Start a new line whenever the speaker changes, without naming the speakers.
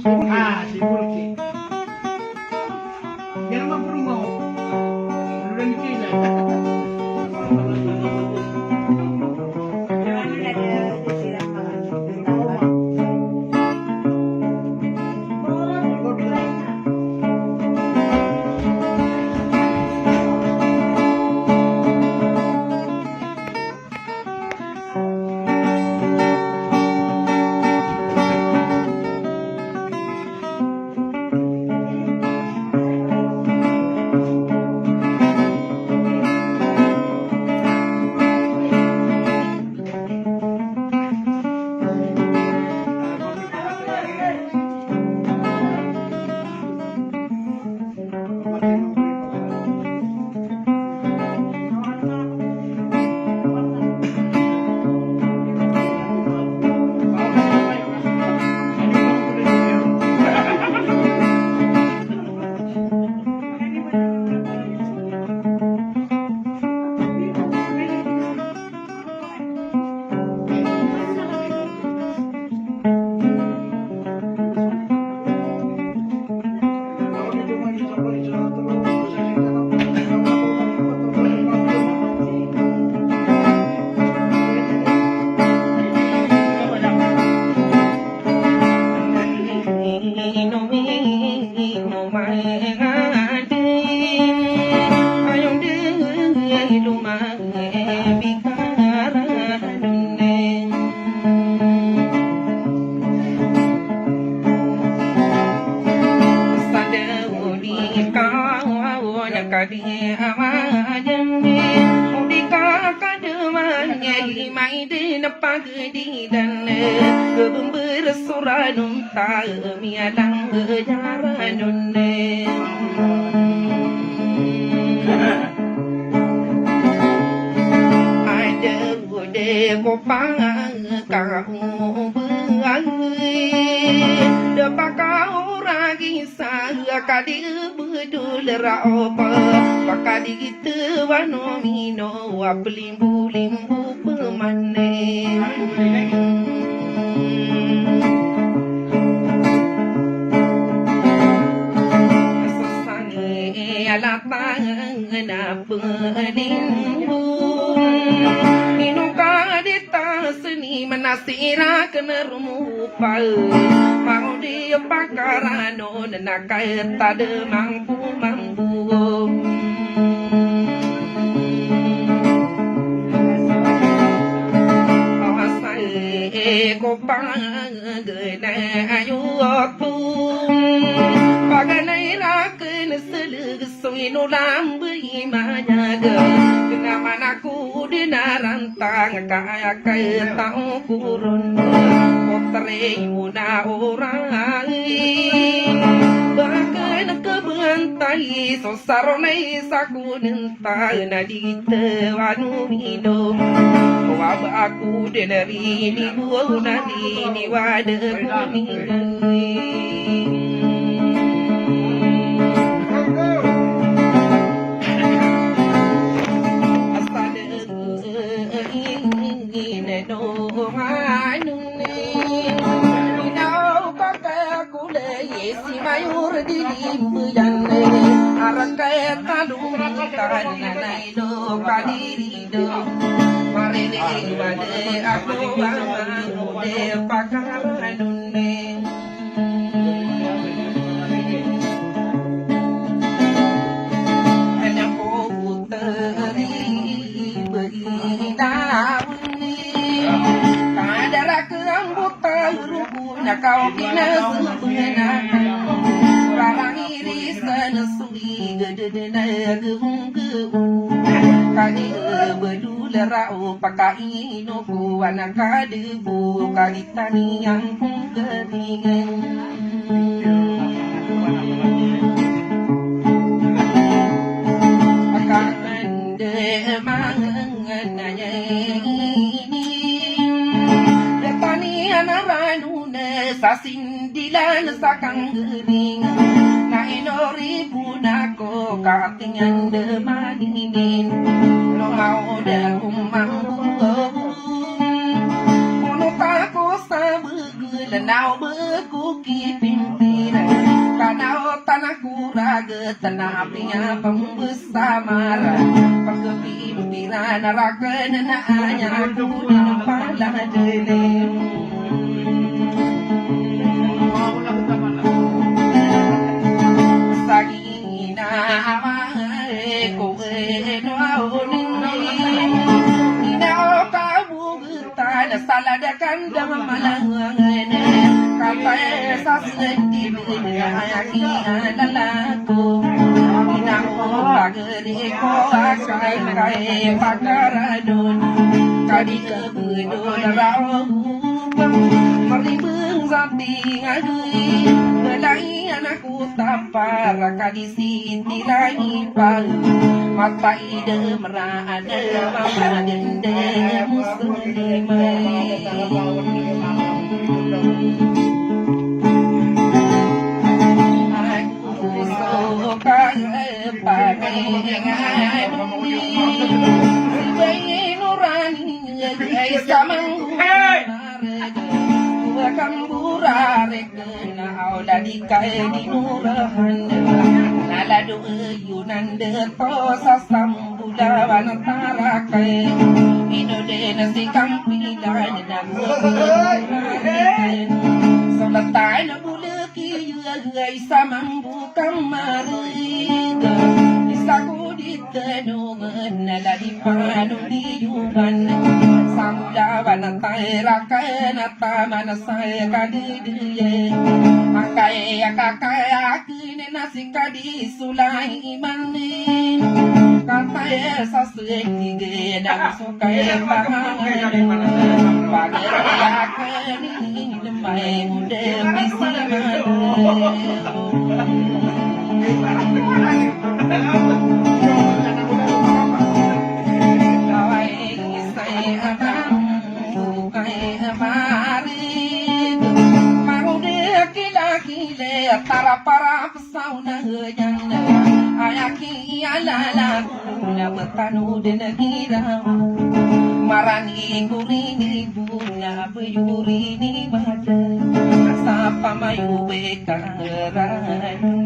Si Burki. Yan naman promo. Ano rin kila?
Limbu-limbu pemanen Sesani alatang na penimbun Minuka dita seni menasira kena rumupal Mau dia pakarano nakai tade mampu Kopang gena ayuatu Paganay lakin seleg soino lambe imanyaga Kenapa naku dinarantang kaya kaya tau kurun Potre muna orang Bahkan kebentai sosaronay sakunenta nadite wanu minum Wab aku denari ni buona ni wade kuning Asade ini no manune Inau kakak kule yesi mayur di limbu jane Arakai talung tanai do kadiri do Marine wade aku amane pakaranune Hanya puteri beridawni Kadara keangguta rukuna kau kina sebenarnya Barang iris senasui gededena geung-geung Kani bedula rau pakai no anak kadebu kaditani yang keringan Akan demangananya ini Detani anak ranuna sasindilan sakang gering Na inori punako katingan demaninin No mau dan umang Uno tako sa begul nao beku kipin Karena tanahku raga tanah apinya pembesar pagkapimpiran narakan na anya aku di pala deling sagina amai ko eno auning ina ka bugutan saladakan dama malangan kata sa sendi ayaki alalaku ina pagari ko akai kai pakaradun kadi kebudun rau meribung samping adui belai anakku tapar kadi sinti lagi pal mata ide merada mama dende muslimai Selesai na bulaki ay sa mambukang marida isa ko ditanungan na lalipanong diyugan sa mulawan ng tairakan at tama na sa kadidiye makaya kakayakin na si kadisulay imanin kataya sa siligid ang sukay pangalan pagkayakan may muda bisiman kawai isay abang bukay amarin marude kila-kile tara para pasaw na ganyan ayaki alala na betanu din nagiraw marani kurini bunga peyuri ni mata sa pamayube kangeran